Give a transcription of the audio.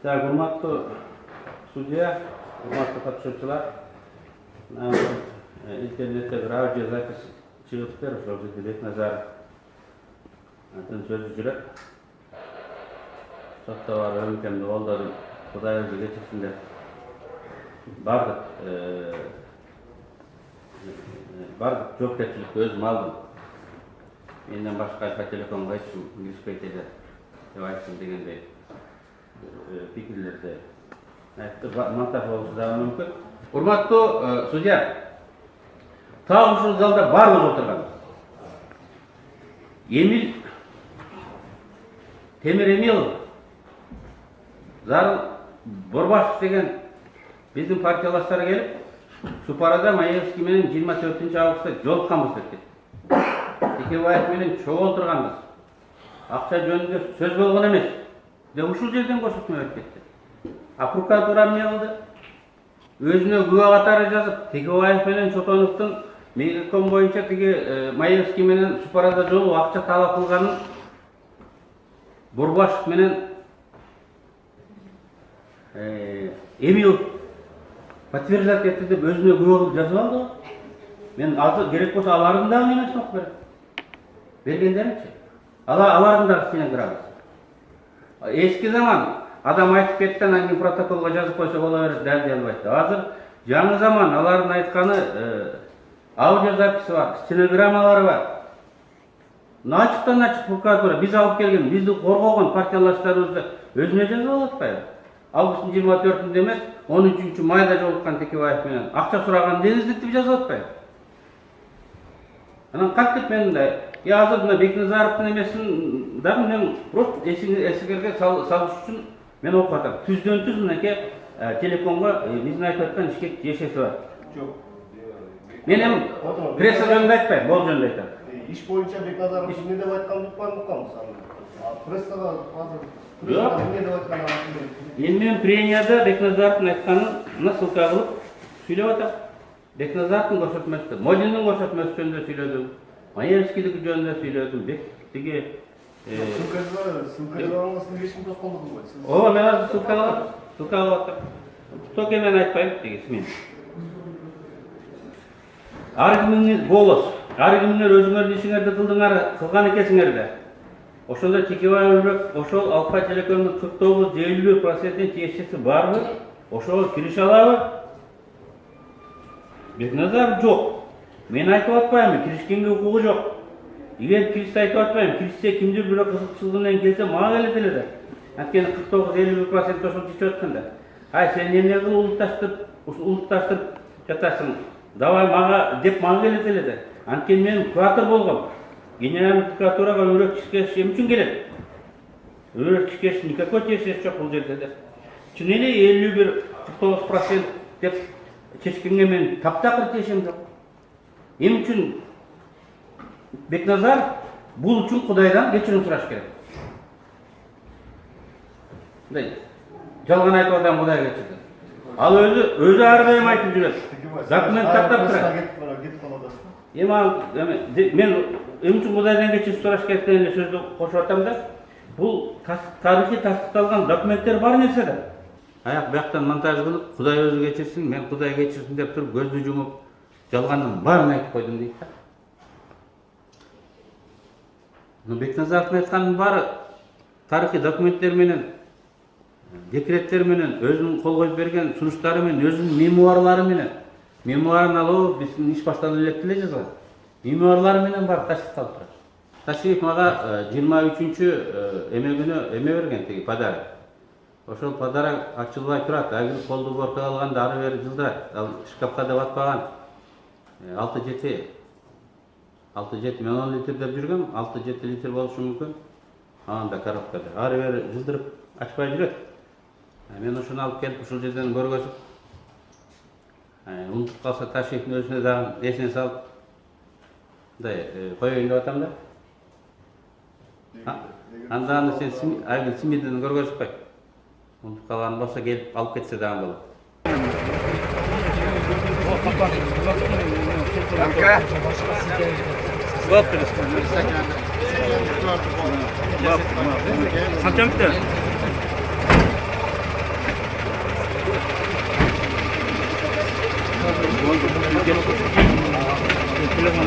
Так, урматтуу судья, урматтуу катышуучулар, интернетте бир аудио запись чыгыптыр, ошол жерде Бекназаровдун сөзү жүрөт. Сотто бар өңкемди колдодум, Кудай өзү кечирсин деп бардык жоопкерчиликти өзүм алдым. Менден башка телефонго эч ким киришпейт эле деп айттым дегендей пикирлерди айтты. Монтаж болушу дагы мүмкүн. Урматтуу судья, так ушул залда баарыбыз отурганбыз. Эмил Темир Эмилов, Зарыл Борбашев деген биздин партиялаштар келип, Супарада Маевский менен 24-августта жолукканбыз деп кетти. Текебаев менен чогуу отурганбыз. Акча жөнүндө сөз болгон эмес деп ушул жерден көрсөтмө берип кетти. А прокуратура эмне кылды? Өзүнө күбө катары жазып, Текебаев менен Чотоновдун мегаком боюнча тиги Маевский менен Супарада жолуп акча талап кылганын Борбашев менен Эмилов подтверждать етті деп өзіне күбө кылып жазып алды. Мен азыр керек болса алардын дагы немесин окуп берем. Бергендеринчи. Алардын дагы стенограммасы. Эски заман адам айтып кетти, анан кийин протоколго жазып койсо боло берет, далилдей албайт. Азыр жаңы заман, алардын айтканы аудио записи бар, стенограммалары бар. Ачыктан ачык прокуратура биз алып келген, бизди коргогон партиялаштарыбызды өзүнө жазып алып атпайбы? Августтун 24-ндө эмес, 13-майда жолуккан Текебаев менен акча сураган деңиздик деп жазып атпайбы? Анан кантип мен азыр мына Бекназаровдун эмесин дагы мен просто эсигерге салыш үчүн мен окуп атам. Түздөн-түз мынакей телефонго биздин айтып аткан ишкек жешеси бар. Жок. Мен эми пресса жөнүндө айтпайм, бол жөнүндө айтам. Иш боюнча Бекназаров эмне деп айтканын укканбыз. Прессага азыр эмне деп айтканын мен премияда Бекназаровдун айтканын ссылка кылып сүйлөп атам. Бекназаровдун көрсөтмөсү, Модиндин көрсөтмөсү жөнүндө сүйлөдүм, Маевскийдики жөнүндө сүйлөдүм, тиги ссылкалангасын эч ким тоскоолдук кылбайт. Ооба, мен азыр ссылка кылып атам. Токе мен айтпайм, тигиси мен. Ар кимиңер голос, ар кимиңер өзүңөрдүн ишиңерди кылган экенсиңер да. Ошондо Текебаев ошол Алпай Телекомдун 49-51% тиешеси барбы? Ошого кирише алабы? Бекназаров жок. Мен айтып атпайм, киришкенге укугу жок. Эгер киришсе айтып атпайм, киришсе кимдир бирөө кызыкчылыгы менен келсе мага келет эле да. Анткени 49-51% ошол чечип атканда. Ай сен эмне кылып улутташтырып жатасың? Давай мага деп мага келет эле да. Анткени мен куратор болгом. Генеральный прокуратурага өрөк чишкеш эмне үчүн келет? Өрөк чишкеш никакой тиешеси жок бул жерде да. Чын эле 51-49% деп чечкенге мен таптакыр тиешем жок. Эмне үчүн Бекназаров бул үчүн Кудайдан кечирим сураш керек. Мындай жалган айтып атам, Кудай кечирди. Ал өзү ар дайым айтып жүрөт. Документ таптап турат. Мен эмне үчүн Кудайдан кечирим сураш керек деген сөздү кошуп атам да. Бул тарыхый тастыкталган документтер бар нерсе да. Бияктан монтаж кылып, Кудай өзү кечирсин, мен Кудай кечирсин деп туруп көздү жумуп, жалгандын баарын айтып койдум дейт да. Бекназаровдун айтканынын баары тарыхый документтер менен, декреттер менен, өзүнүн кол коюп берген сунуштары менен, өзүнүн мемуарлары менен, мемуарын алып биздин иш башталып электе эле жазган. Мемуарлары менен бар тастыкталып турат. Ташиев мага 23-чү эме күнү эме берген, тиги подарок. Ошол подарок ачылбай турат. Агыл колду борко алганда ары бери жылдырат. Ал шкафка деп атпаган. 6-7 мен 10 литр деп жүргөм, 6-7 литр болушу мүмкүн. Анда коробкада ары бери жылдырып ачпай жүрөт. Мен ошону алып келип ушул жерден көргөзүп, унутуп калса Ташиевдин өзүнө дагы эсине салып, мындай коеюн деп атам да. Анда аны сен Айгүл Смидини көргөзүп кой. Унутуп калган болсо келип алып кетсе дагы болот. Qancha Телефон